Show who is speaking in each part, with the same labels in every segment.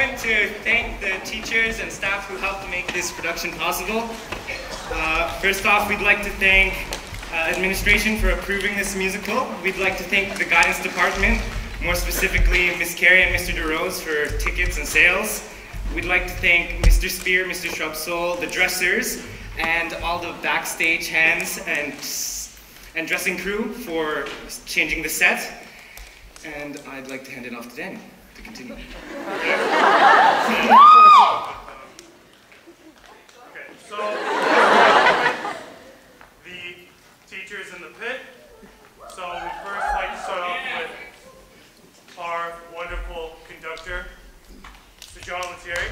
Speaker 1: moment to thank the teachers and staff who helped make this production possible. First off, we'd like to thank administration for approving this musical. We'd like to thank the guidance department, more specifically Ms. Carey and Mr. DeRose for tickets and sales. We'd like to thank Mr. Spear, Mr. Shrubsole, the dressers, and all the backstage hands and dressing crew for changing the set. And I'd like to hand it off to Daniel to continue.
Speaker 2: Okay, so the teachers in the pit. So we first like to start off with our wonderful conductor, Mr. John Lettieri.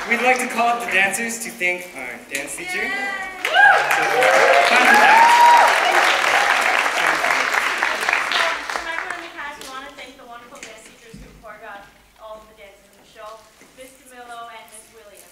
Speaker 1: We'd like to call up the dancers to thank our dance teacher.
Speaker 3: Time for everyone in the cast, we want to thank the wonderful dance teachers who choreographed all of the dances in the show, Miss Camillo and Miss Williams.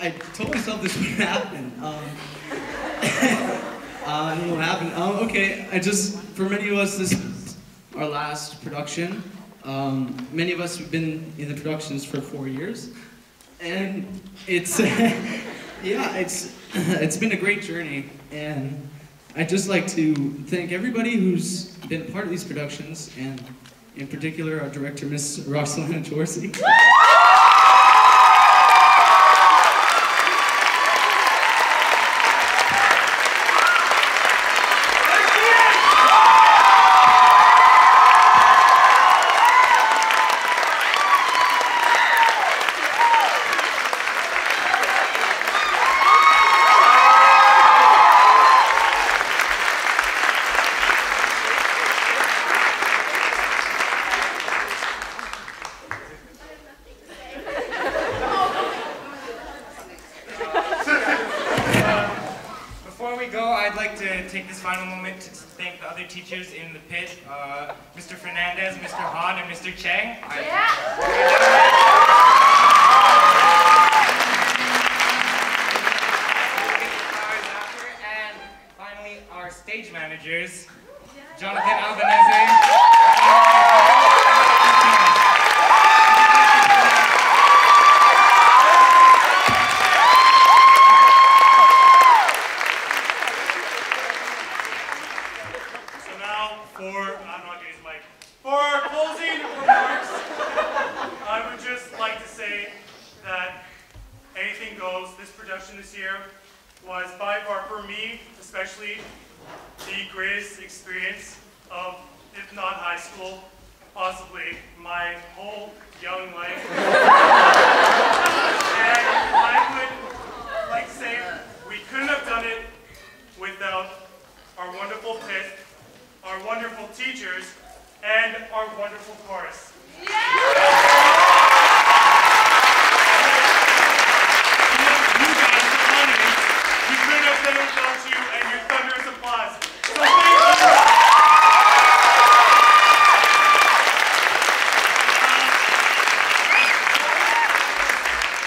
Speaker 4: I told myself this would happen. I don't know what happened. Okay, for many of us, this is our last production. Many of us have been in the productions for 4 years. And it's, yeah, it's been a great journey. And I'd just like to thank everybody who's been a part of these productions, and in particular, our director, Miss Rosalina Dorsey.
Speaker 1: I'd like to take this final moment to thank the other teachers in the pit, Mr. Fernandez, Mr. Han, and Mr. Chang. And finally, our stage managers, Jonathan Albanese.
Speaker 2: For our closing remarks, I would just like to say that anything goes. This production this year was by far, for me especially, the greatest experience of, if not high school, possibly my whole young life. And I would like to say we couldn't have done it without our wonderful pit, our wonderful teachers, and our wonderful chorus. You guys are on it. We couldn't have done it without you and your thunderous applause. So thank you.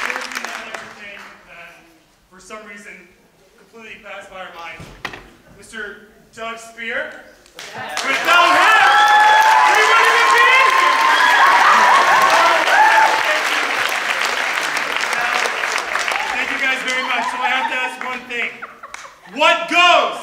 Speaker 2: Here's another thing that, for some reason, completely passed by our minds. Mr. Doug Spear. Without him, we wouldn't even be in here. Thank you guys very much. So I have to ask one thing. What goes?